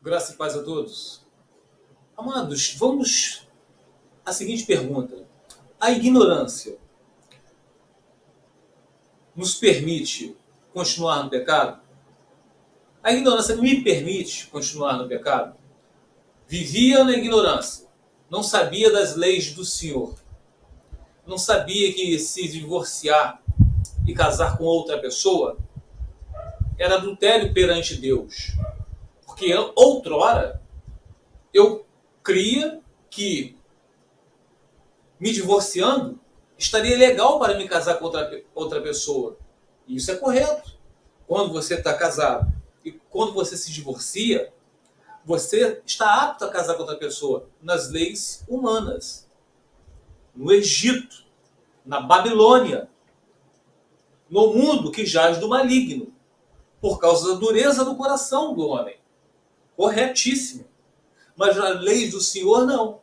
Graça e paz a todos. Amados, vamos à seguinte pergunta. A ignorância nos permite continuar no pecado? A ignorância me permite continuar no pecado? Vivia na ignorância, não sabia das leis do Senhor, não sabia que se divorciar e casar com outra pessoa era adultério perante Deus. Porque outrora eu cria que me divorciando estaria legal para me casar com outra pessoa. E isso é correto. Quando você está casado e quando você se divorcia, você está apto a casar com outra pessoa nas leis humanas. No Egito, na Babilônia, no mundo que jaz do maligno, por causa da dureza do coração do homem. Corretíssimo. Mas nas leis do Senhor, não.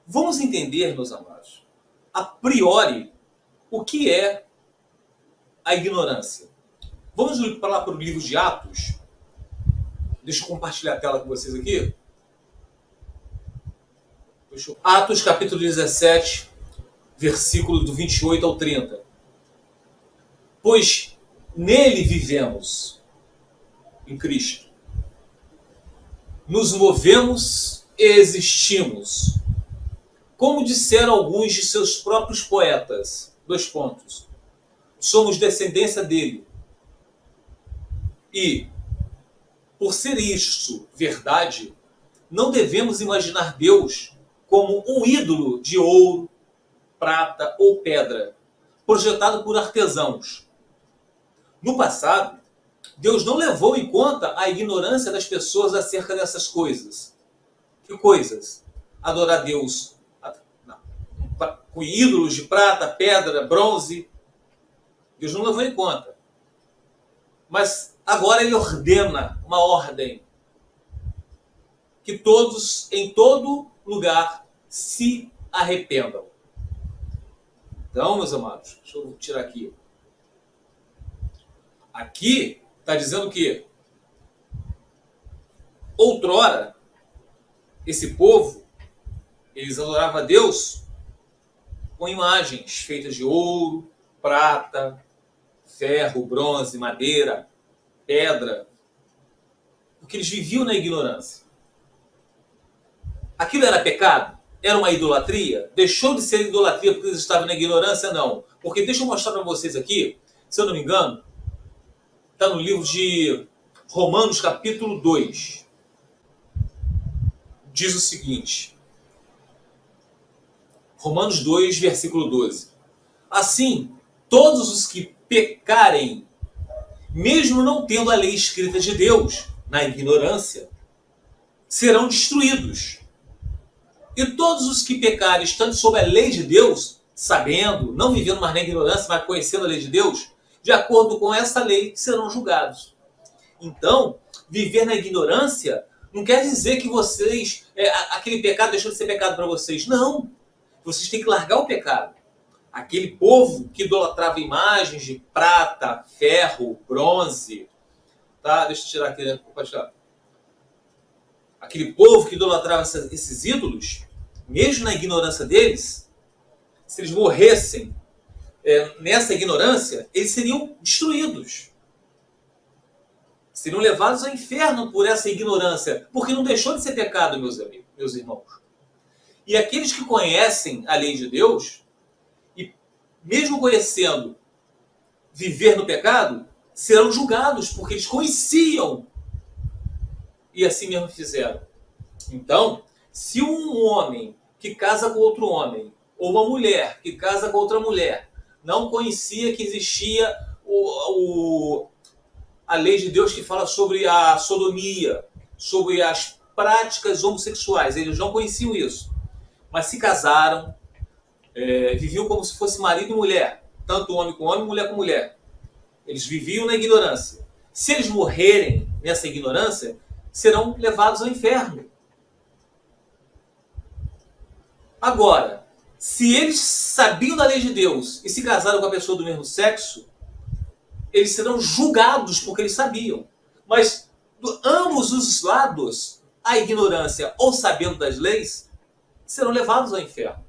Vamos entender, meus amados, a priori, o que é a ignorância. Vamos lá para o livro de Atos. Deixa eu compartilhar a tela com vocês aqui. Atos, capítulo 17, versículo do 28 ao 30. Pois nele vivemos, em Cristo. Nos movemos e existimos. Como disseram alguns de seus próprios poetas, somos descendência dele. E, por ser isto verdade, não devemos imaginar Deus como um ídolo de ouro, prata ou pedra, projetado por artesãos. No passado, Deus não levou em conta a ignorância das pessoas acerca dessas coisas. Que coisas? Adorar Deus com ídolos de prata, pedra, bronze. Deus não levou em conta. Mas agora ele ordena uma ordem. Que todos, em todo lugar, se arrependam. Então, meus amados, deixa eu tirar aqui. Aqui está dizendo que outrora, esse povo, eles adoravam a Deus com imagens feitas de ouro, prata, ferro, bronze, madeira, pedra, porque eles viviam na ignorância. Aquilo era pecado? Era uma idolatria? Deixou de ser idolatria porque eles estavam na ignorância? Não. Porque deixa eu mostrar para vocês aqui, se eu não me engano, está no livro de Romanos, capítulo 2. Diz o seguinte. Romanos 2, versículo 12. Assim, todos os que pecarem, mesmo não tendo a lei escrita de Deus, na ignorância, serão destruídos. E todos os que pecarem, estando sob a lei de Deus, sabendo, não vivendo mais na ignorância, mas conhecendo a lei de Deus, de acordo com essa lei, serão julgados. Então, viver na ignorância não quer dizer que vocês, aquele pecado deixou de ser pecado para vocês. Não. Vocês têm que largar o pecado. Aquele povo que idolatrava imagens de prata, ferro, bronze. Tá? Deixa eu tirar aqui, né? Aquele povo que idolatrava esses ídolos, mesmo na ignorância deles, se eles morressem nessa ignorância, eles seriam destruídos. Seriam levados ao inferno por essa ignorância, porque não deixou de ser pecado, meus amigos, meus irmãos. E aqueles que conhecem a lei de Deus, e mesmo conhecendo viver no pecado, serão julgados, porque eles conheciam e assim mesmo fizeram. Então, se um homem que casa com outro homem, ou uma mulher que casa com outra mulher, não conhecia que existia a lei de Deus que fala sobre a sodomia, sobre as práticas homossexuais, eles não conheciam isso. Mas se casaram, viviam como se fosse marido e mulher, tanto homem com homem, mulher com mulher. Eles viviam na ignorância. Se eles morrerem nessa ignorância, serão levados ao inferno. Agora, se eles sabiam da lei de Deus e se casaram com a pessoa do mesmo sexo, eles serão julgados porque eles sabiam. Mas ambos os lados, a ignorância ou sabendo das leis, serão levados ao inferno.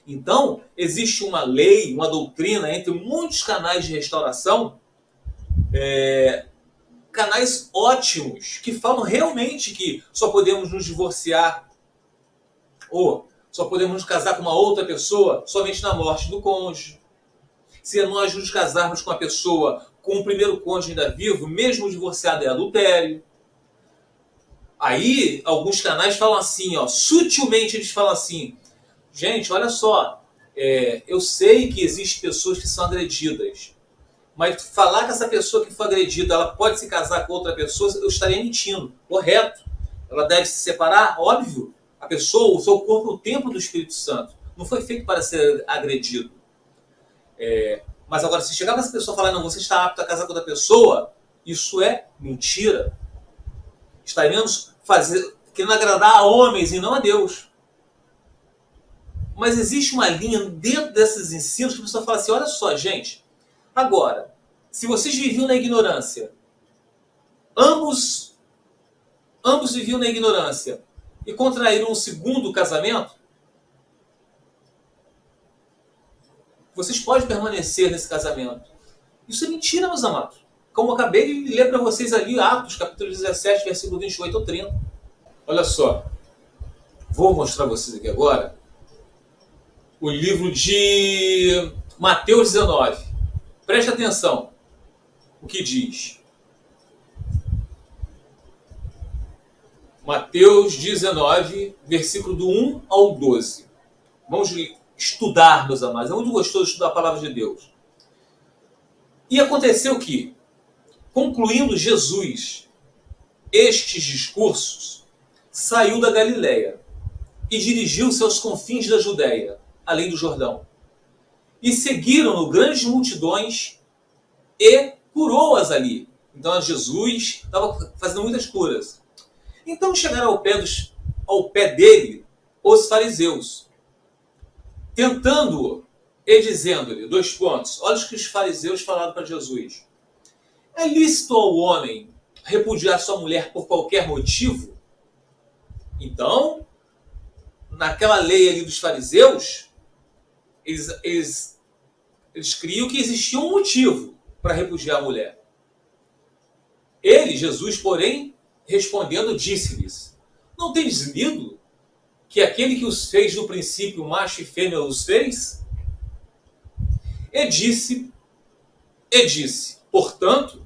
Então, existe uma lei, uma doutrina entre muitos canais de restauração, canais ótimos, que falam realmente que só podemos nos divorciar ou só podemos nos casar com uma outra pessoa somente na morte do cônjuge. Se nós nos casarmos com a pessoa com o primeiro cônjuge ainda vivo, mesmo divorciado, é adultério. Aí, alguns canais falam assim, ó, sutilmente eles falam assim, gente, olha só, eu sei que existem pessoas que são agredidas, mas falar que essa pessoa que foi agredida, ela pode se casar com outra pessoa, eu estaria mentindo. Correto. Ela deve se separar, óbvio. A pessoa, o seu corpo é o templo do Espírito Santo. Não foi feito para ser agredido. Mas agora, se chegar para essa pessoa e falar, não, você está apto a casar com outra pessoa, isso é mentira. Estaremos querendo agradar a homens e não a Deus. Mas existe uma linha dentro desses ensinos que a pessoa fala assim, olha só, gente, agora, se vocês viviam na ignorância, ambos viviam na ignorância e contraíram um segundo casamento, vocês podem permanecer nesse casamento. Isso é mentira, meus amados. Como eu acabei de ler para vocês ali, Atos, capítulo 17, versículo 28 ou 30. Olha só, vou mostrar para vocês aqui agora o livro de Mateus 19. Preste atenção o que diz. Mateus 19, versículo do 1 ao 12. Vamos estudar, meus amados. É muito gostoso estudar a palavra de Deus. E aconteceu que, concluindo Jesus estes discursos, saiu da Galileia e dirigiu-se aos confins da Judéia, além do Jordão. E seguiram-no grandes multidões e curou-as ali. Então Jesus estava fazendo muitas curas. Então chegaram ao pé dele os fariseus, tentando-o e dizendo-lhe, 2 pontos, olha o que os fariseus falaram para Jesus. É lícito ao homem repudiar sua mulher por qualquer motivo? Então, naquela lei ali dos fariseus, eles criam que existia um motivo para repudiar a mulher. Ele, Jesus, porém, respondendo, disse-lhes, não tendes lido que aquele que os fez no princípio, macho e fêmea, os fez? E disse, portanto,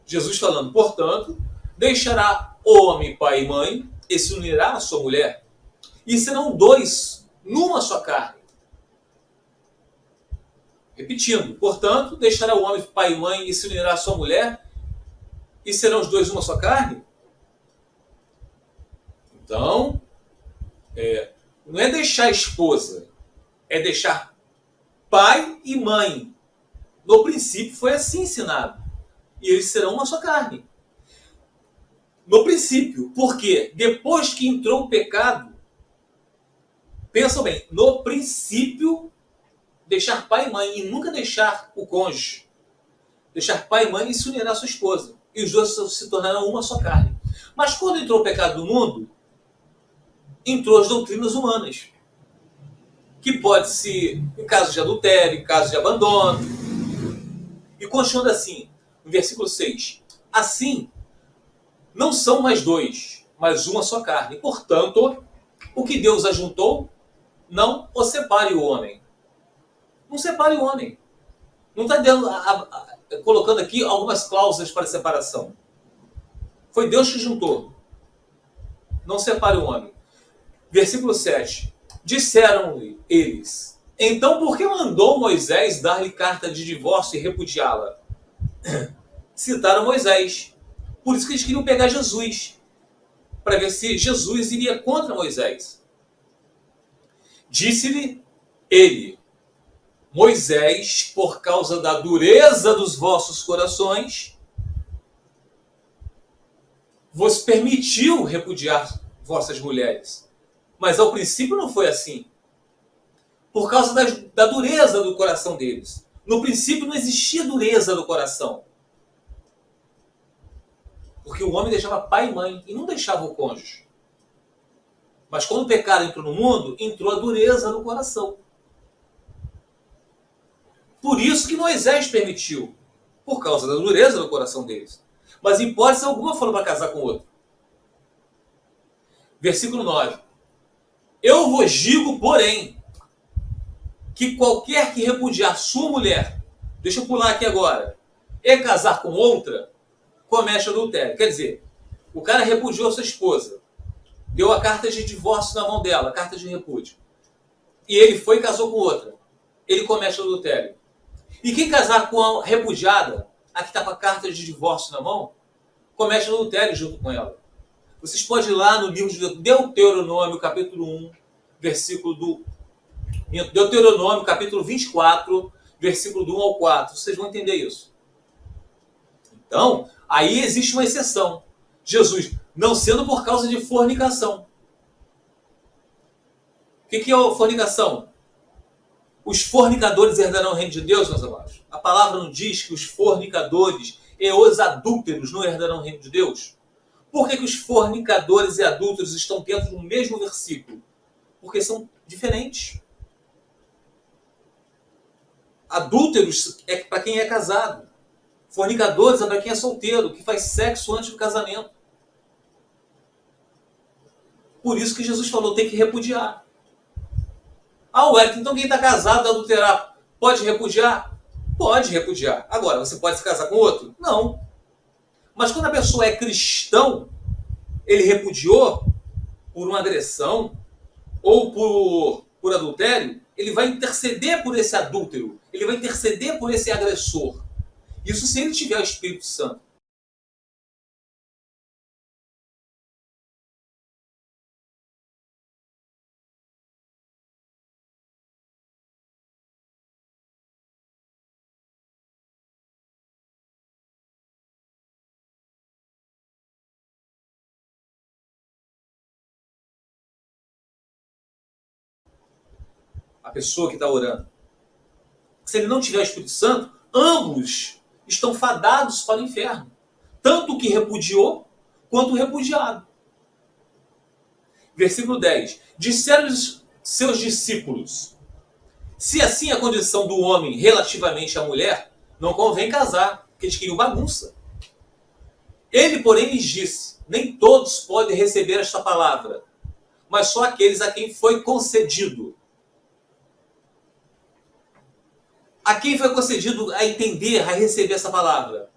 Jesus falando, portanto, deixará o homem pai e mãe e se unirá à sua mulher, e serão 2 numa só carne. Repetindo, portanto, deixará o homem pai e mãe e se unirá à sua mulher, e serão os 2 uma só carne? Então, não é deixar a esposa, é deixar pai e mãe. No princípio foi assim ensinado. E eles serão uma só carne. No princípio, porque depois que entrou o pecado, pensam bem, no princípio, deixar pai e mãe e nunca deixar o cônjuge. Deixar pai e mãe e se unir à sua esposa. E os dois se tornaram uma só carne. Mas quando entrou o pecado no mundo, entrou as doutrinas humanas. Que pode ser em caso de adultério, em caso de abandono. E continuando assim, no versículo 6. Assim, não são mais 2, mas uma só carne. Portanto, o que Deus ajuntou, não o separe o homem. Não separe o homem. Não está colocando aqui algumas cláusulas para separação. Foi Deus que juntou. Não separe o homem. Versículo 7. Disseram-lhe eles, então por que mandou Moisés dar-lhe carta de divórcio e repudiá-la? Citaram Moisés. Por isso que eles queriam pegar Jesus, para ver se Jesus iria contra Moisés. Disse-lhe ele, Moisés, por causa da dureza dos vossos corações, vos permitiu repudiar vossas mulheres. Mas ao princípio não foi assim. Por causa da dureza do coração deles. No princípio não existia dureza no coração. Porque o homem deixava pai e mãe e não deixava o cônjuge. Mas quando o pecado entrou no mundo, entrou a dureza no coração. Por isso que Moisés permitiu, por causa da dureza no coração deles. Mas em hipótese alguma foram para casar com outro. Versículo 9. Eu vos digo, porém, que qualquer que repudiar sua mulher, deixa eu pular aqui agora, e casar com outra, comete adultério. Quer dizer, o cara repudiou sua esposa, deu a carta de divórcio na mão dela, a carta de repúdio, e ele foi e casou com outra. Ele comete adultério. E quem casar com a repudiada, a que está com a carta de divórcio na mão, comete adultério junto com ela. Vocês podem ir lá no livro de Deuteronômio, capítulo 1, versículo do... Deuteronômio, capítulo 24, versículo do 1 ao 4. Vocês vão entender isso. Então, aí existe uma exceção. Jesus, não sendo por causa de fornicação. O que é a fornicação? Os fornicadores herdarão o reino de Deus, meus amados. A palavra não diz que os fornicadores e os adúlteros não herdarão o reino de Deus? Por que os fornicadores e adúlteros estão dentro do mesmo versículo? Porque são diferentes. Adúlteros é para quem é casado. Fornicadores é para quem é solteiro, que faz sexo antes do casamento. Por isso que Jesus falou, tem que repudiar. Wellington, então quem está casado, adulterar, pode repudiar? Pode repudiar. Agora, você pode se casar com outro? Não. Mas quando a pessoa é cristão, ele repudiou por uma agressão ou por adultério, ele vai interceder por esse adúltero, ele vai interceder por esse agressor. Isso se ele tiver o Espírito Santo. A pessoa que está orando. Se ele não tiver o Espírito Santo, ambos estão fadados para o inferno. Tanto o que repudiou, quanto o repudiado. Versículo 10. Disseram seus discípulos, se assim a condição do homem relativamente à mulher, não convém casar, porque eles queriam bagunça. Ele, porém, lhes disse, nem todos podem receber esta palavra, mas só aqueles a quem foi concedido. A quem foi concedido a entender, a receber essa palavra?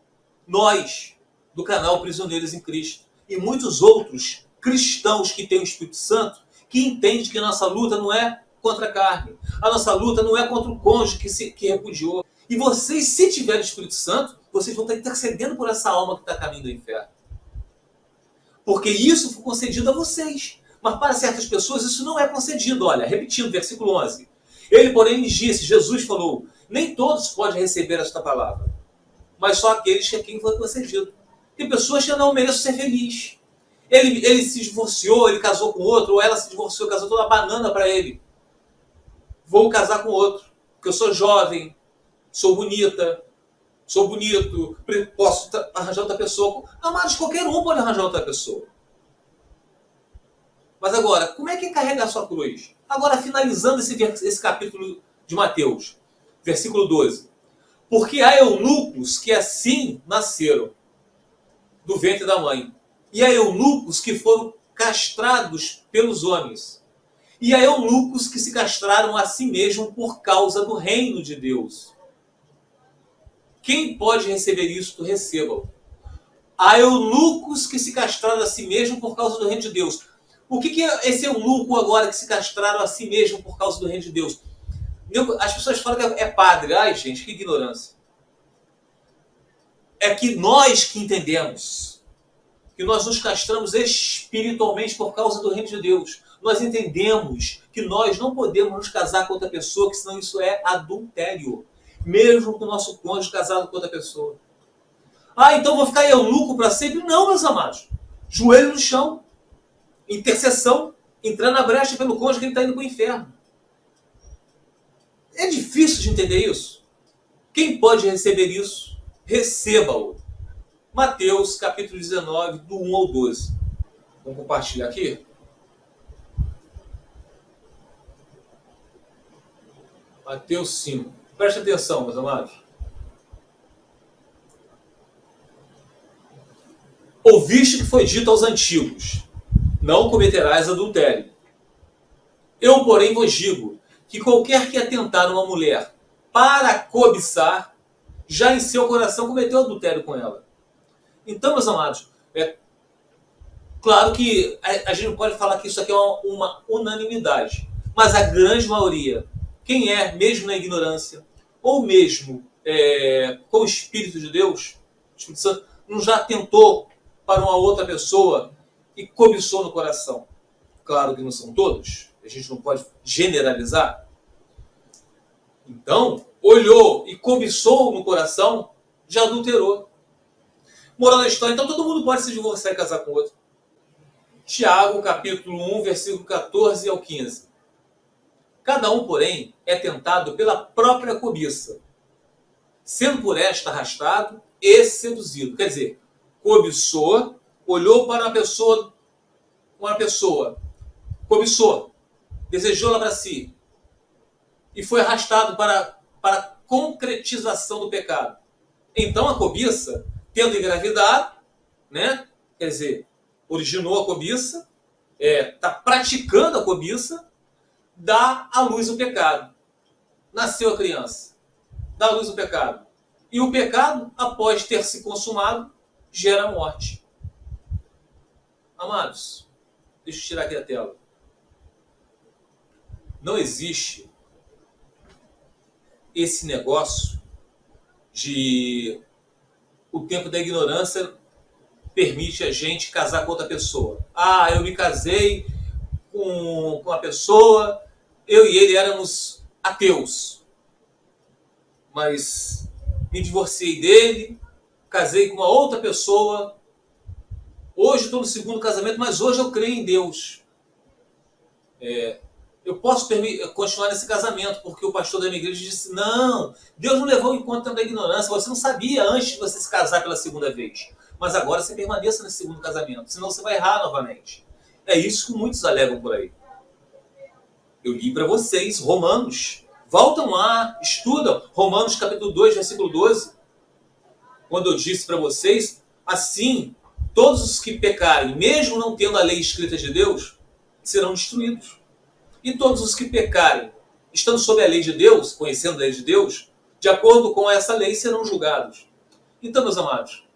Nós, do canal Prisioneiros em Cristo. E muitos outros cristãos que têm o Espírito Santo, que entendem que a nossa luta não é contra a carne. A nossa luta não é contra o cônjuge que repudiou. E vocês, se tiverem o Espírito Santo, vocês vão estar intercedendo por essa alma que está a caminho do inferno. Porque isso foi concedido a vocês. Mas para certas pessoas isso não é concedido. Olha, repetindo, versículo 11. Ele, porém, lhes disse, Jesus falou, nem todos podem receber esta palavra, mas só aqueles que a quem foi concedido. Tem pessoas que não merecem ser felizes. Ele se divorciou, ele casou com outro, ou ela se divorciou, casou toda a banana para ele. Vou casar com outro, porque eu sou jovem, sou bonita, sou bonito, posso arranjar outra pessoa. Amados, qualquer um pode arranjar outra pessoa. Mas agora, como é que é carregar a sua cruz? Agora, finalizando esse capítulo de Mateus, versículo 12. Porque há eunucos que assim nasceram do ventre da mãe. E há eunucos que foram castrados pelos homens. E há eunucos que se castraram a si mesmos por causa do reino de Deus. Quem pode receber isto, receba-o. Há eunucos que se castraram a si mesmos por causa do reino de Deus. O que é esse eunuco agora que se castraram a si mesmo por causa do reino de Deus? As pessoas falam que é padre. Ai, gente, que ignorância. É que nós que entendemos que nós nos castramos espiritualmente por causa do reino de Deus. Nós entendemos que nós não podemos nos casar com outra pessoa, que senão isso é adultério. Mesmo com o nosso cônjuge casado com outra pessoa. Então vou ficar eunuco para sempre? Não, meus amados. Joelho no chão. Intercessão, entrando na brecha pelo cônjuge que ele está indo para o inferno. É difícil de entender isso. Quem pode receber isso, receba-o. Mateus, capítulo 19, do 1 ao 12. Vamos compartilhar aqui? Mateus 5. Preste atenção, meus amados. Ouviste que foi dito aos antigos: não cometerás adultério. Eu, porém, vos digo que qualquer que atentar uma mulher para cobiçar, já em seu coração cometeu adultério com ela. Então, meus amados, é claro que a gente não pode falar que isso aqui é uma unanimidade, mas a grande maioria, quem é, mesmo na ignorância, ou mesmo com o Espírito de Deus, o Espírito Santo, não já tentou para uma outra pessoa e cobiçou no coração. Claro que não são todos, a gente não pode generalizar. Então, olhou e cobiçou no coração, já adulterou. Moral da história, então todo mundo pode se divorciar e casar com outro. Tiago, capítulo 1, versículo 14 ao 15. Cada um, porém, é tentado pela própria cobiça, sendo por esta arrastado e seduzido. Quer dizer, cobiçou, olhou para uma pessoa, cobiçou, desejou-la para si, e foi arrastado para a concretização do pecado. Então a cobiça, tendo engravidado, né? Quer dizer, originou a cobiça, está praticando a cobiça, dá à luz o pecado. Nasceu a criança, dá à luz o pecado. E o pecado, após ter se consumado, gera morte. Amados, deixa eu tirar aqui a tela. Não existe esse negócio de o tempo da ignorância permite a gente casar com outra pessoa. Ah, eu me casei com uma pessoa, eu e ele éramos ateus, mas me divorciei dele, casei com uma outra pessoa, hoje estou no segundo casamento, mas hoje eu creio em Deus. Eu posso continuar nesse casamento, porque o pastor da minha igreja disse, não, Deus não levou em conta o tempo da ignorância, você não sabia antes de você se casar pela segunda vez, mas agora você permaneça nesse segundo casamento, senão você vai errar novamente. É isso que muitos alegam por aí. Eu li para vocês, Romanos, voltam lá, estudam, Romanos capítulo 2, versículo 12, quando eu disse para vocês, assim, todos os que pecarem, mesmo não tendo a lei escrita de Deus, serão destruídos. E todos os que pecarem, estando sob a lei de Deus, conhecendo a lei de Deus, de acordo com essa lei serão julgados. Então, meus amados,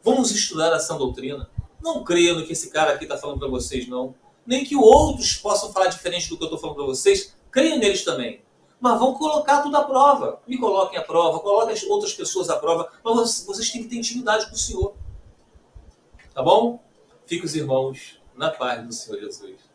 vamos estudar a sã doutrina. Não creia no que esse cara aqui está falando para vocês, não. Nem que outros possam falar diferente do que eu estou falando para vocês. Creia neles também. Mas vão colocar tudo à prova. Me coloquem à prova, coloquem as outras pessoas à prova. Mas vocês têm que ter intimidade com o Senhor. Tá bom? Fiquem os irmãos na paz do Senhor Jesus.